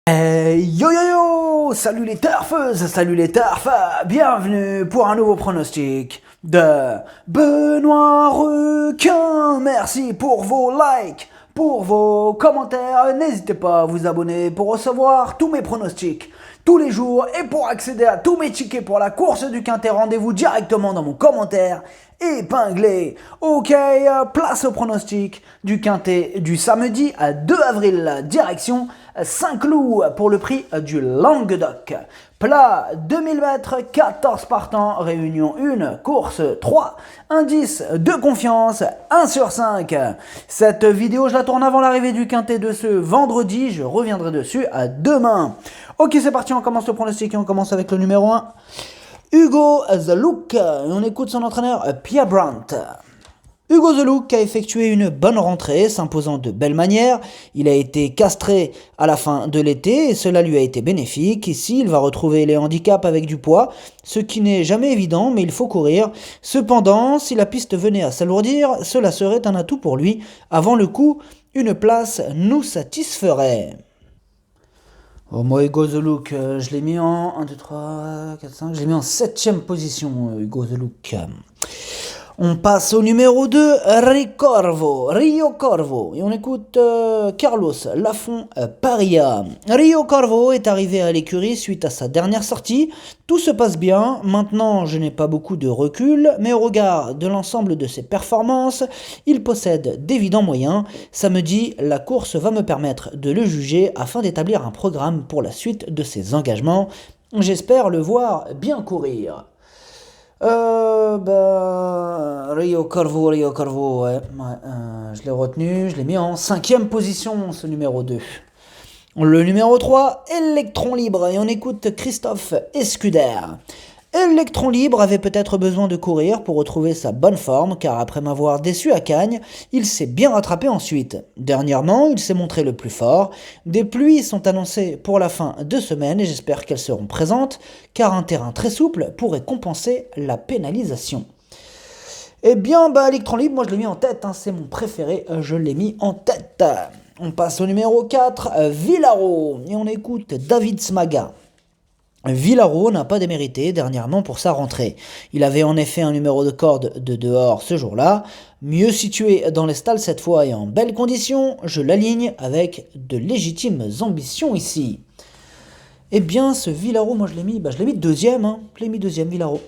Yo yo yo, salut les turfeuses, salut les turfs, bienvenue pour un nouveau pronostic de Benoît Requin. Merci pour vos likes, pour vos commentaires, n'hésitez pas à vous abonner pour recevoir tous mes pronostics tous les jours et pour accéder à tous mes tickets pour la course du Quintet, rendez-vous directement dans mon commentaire épinglé. Ok, place au pronostic du Quintet du samedi 2 avril, direction Saint-Cloud pour le prix du Languedoc. Plat 2000 mètres, 14 partants, réunion 1, course 3, indice de confiance 1 sur 5. Cette vidéo, je la tourne avant l'arrivée du Quintet de ce vendredi, je reviendrai dessus à demain. Ok, c'est parti, on commence le pronostic et on commence avec le numéro 1. Hugo The Look, et on écoute son entraîneur Pierre Brandt. Hugo The Look a effectué une bonne rentrée, s'imposant de belle manière. Il a été castré à la fin de l'été et cela lui a été bénéfique. Ici, il va retrouver les handicaps avec du poids, ce qui n'est jamais évident, mais il faut courir. Cependant, si la piste venait à s'alourdir, cela serait un atout pour lui. Avant le coup, une place nous satisferait. Oh, moi, Hugo The Look, je l'ai mis en 1, 2, 3, 4, 5, je l'ai mis en 7ème position, Hugo The Look. On passe au numéro 2, Rio Corvo, et on écoute Carlos Lafont Paria. Rio Corvo est arrivé à l'écurie suite à sa dernière sortie. Tout se passe bien, maintenant je n'ai pas beaucoup de recul, mais au regard de l'ensemble de ses performances, il possède d'évidents moyens. Samedi, la course va me permettre de le juger afin d'établir un programme pour la suite de ses engagements. J'espère le voir bien courir. Rio Corvo, ouais, je l'ai retenu, je l'ai mis en 5ème position, ce numéro 2. Le numéro 3, Electron Libre, et on écoute Christophe Escuder. Electron Libre avait peut-être besoin de courir pour retrouver sa bonne forme, car après m'avoir déçu à Cagnes, il s'est bien rattrapé ensuite. Dernièrement, il s'est montré le plus fort. Des pluies sont annoncées pour la fin de semaine et j'espère qu'elles seront présentes, car un terrain très souple pourrait compenser la pénalisation. Eh bien, Electron Libre, moi je l'ai mis en tête, c'est mon préféré, je l'ai mis en tête. On passe au numéro 4, Villaro, et on écoute David Smaga. Villaro n'a pas démérité dernièrement pour sa rentrée. Il avait en effet un numéro de corde de dehors ce jour-là. Mieux situé dans les stalles cette fois et en belles conditions, je l'aligne avec de légitimes ambitions ici. Eh bien, ce Villaro, moi je l'ai mis deuxième, je l'ai mis deuxième Villaro.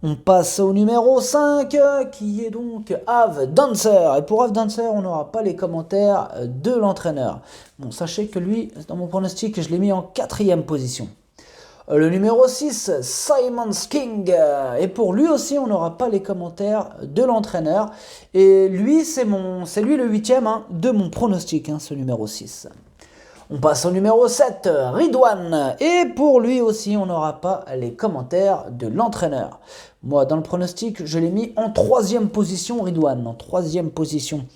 On passe au numéro 5, qui est donc Have Dancer. Et pour Have Dancer, on n'aura pas les commentaires de l'entraîneur. Bon, sachez que lui, dans mon pronostic, je l'ai mis en 4ème position. Le numéro 6, Simon King, et pour lui aussi on n'aura pas les commentaires de l'entraîneur, et lui c'est lui le 8ème de mon pronostic, ce numéro 6. On passe au numéro 7, Ridwan, et pour lui aussi on n'aura pas les commentaires de l'entraîneur. Moi dans le pronostic je l'ai mis en 3ème position, Ridwan, en 3ème position.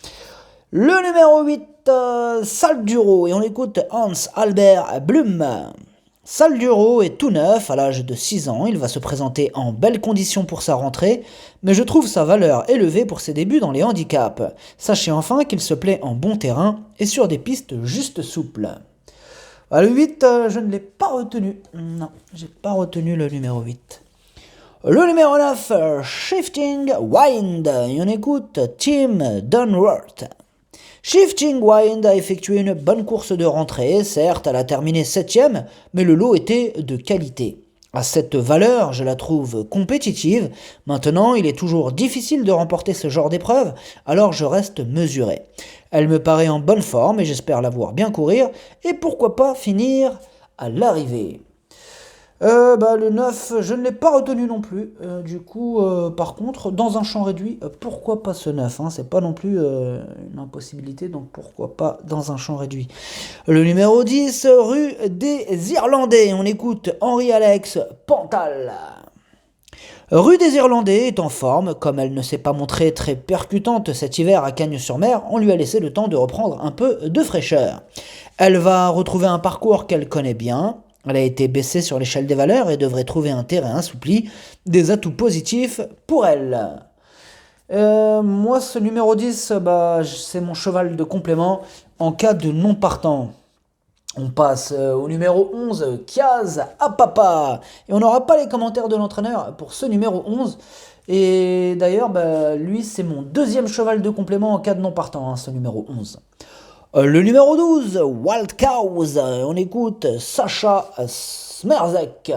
Le numéro 8, Salduro, et on écoute Hans Albert Blum. Salduro est tout neuf, à l'âge de 6 ans, il va se présenter en belles conditions pour sa rentrée, mais je trouve sa valeur élevée pour ses débuts dans les handicaps. Sachez enfin qu'il se plaît en bon terrain et sur des pistes juste souples. Le 8, je ne l'ai pas retenu. Non, j'ai pas retenu le numéro 8. Le numéro 9, Shifting Wind, et on écoute Tim Dunworth. Shifting Wind a effectué une bonne course de rentrée, certes elle a terminé 7ème, mais le lot était de qualité. À cette valeur, je la trouve compétitive. Maintenant, il est toujours difficile de remporter ce genre d'épreuve, alors je reste mesuré. Elle me paraît en bonne forme et j'espère la voir bien courir, et pourquoi pas finir à l'arrivée. Le 9, je ne l'ai pas retenu non plus. Par contre, dans un champ réduit, pourquoi pas ce 9 c'est pas non plus une impossibilité, donc pourquoi pas dans un champ réduit. Le numéro 10, rue des Irlandais. On écoute Henri-Alex Pantal. Rue des Irlandais est en forme, comme elle ne s'est pas montrée très percutante cet hiver à Cagnes-sur-Mer, on lui a laissé le temps de reprendre un peu de fraîcheur. Elle va retrouver un parcours qu'elle connaît bien. Elle a été baissée sur l'échelle des valeurs et devrait trouver un terrain assoupli, des atouts positifs pour elle. Moi, ce numéro 10, c'est mon cheval de complément en cas de non partant. On passe au numéro 11, Kiaz Apapa. Et on n'aura pas les commentaires de l'entraîneur pour ce numéro 11. Et d'ailleurs, lui, c'est mon deuxième cheval de complément en cas de non partant, hein, ce numéro 11. Le numéro 12, Wild Cows. On écoute Sacha Smerzek.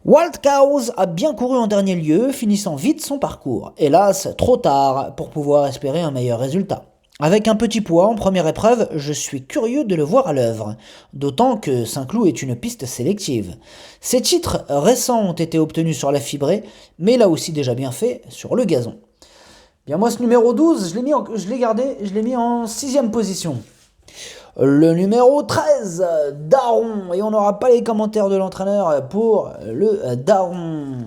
Wild Cows a bien couru en dernier lieu, finissant vite son parcours. Hélas, trop tard pour pouvoir espérer un meilleur résultat. Avec un petit poids en première épreuve, je suis curieux de le voir à l'œuvre, d'autant que Saint-Cloud est une piste sélective. Ses titres récents ont été obtenus sur la fibrée, mais il a aussi déjà bien fait sur le gazon. Bien moi ce numéro 12, je l'ai gardé, je l'ai mis en 6ème position. Le numéro 13, Daron, et on n'aura pas les commentaires de l'entraîneur pour le Daron.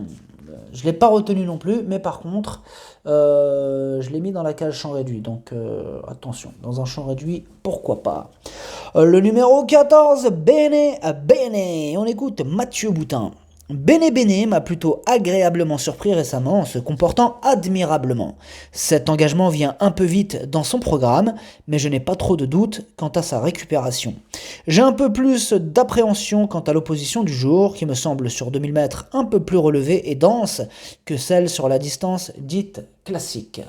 Je ne l'ai pas retenu non plus, mais par contre, je l'ai mis dans la cage champ réduit. Donc attention, dans un champ réduit, pourquoi pas. Le numéro 14, Bene Bene. On écoute Mathieu Boutin. Bene Bene m'a plutôt agréablement surpris récemment en se comportant admirablement. Cet engagement vient un peu vite dans son programme, mais je n'ai pas trop de doutes quant à sa récupération. J'ai un peu plus d'appréhension quant à l'opposition du jour, qui me semble sur 2000 mètres un peu plus relevée et dense que celle sur la distance dite classique.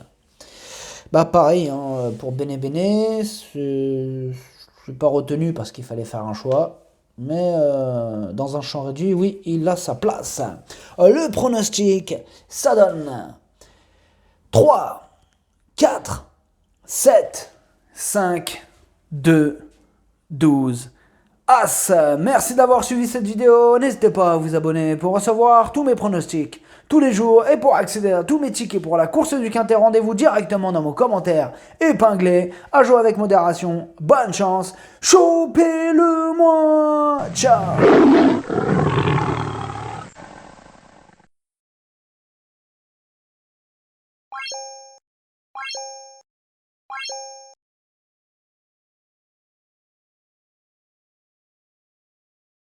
Pareil, hein, pour Bene Bene, je n'ai pas retenu parce qu'il fallait faire un choix. Mais dans un champ réduit, oui, il a sa place. Le pronostic, ça donne 3, 4, 7, 5, 2, 12. As, merci d'avoir suivi cette vidéo. N'hésitez pas à vous abonner pour recevoir tous mes pronostics tous les jours et pour accéder à tous mes tickets pour la course du Quintet. Rendez-vous directement dans mon commentaire épinglé. À jouer avec modération. Bonne chance. Chopez-le moi. Ciao.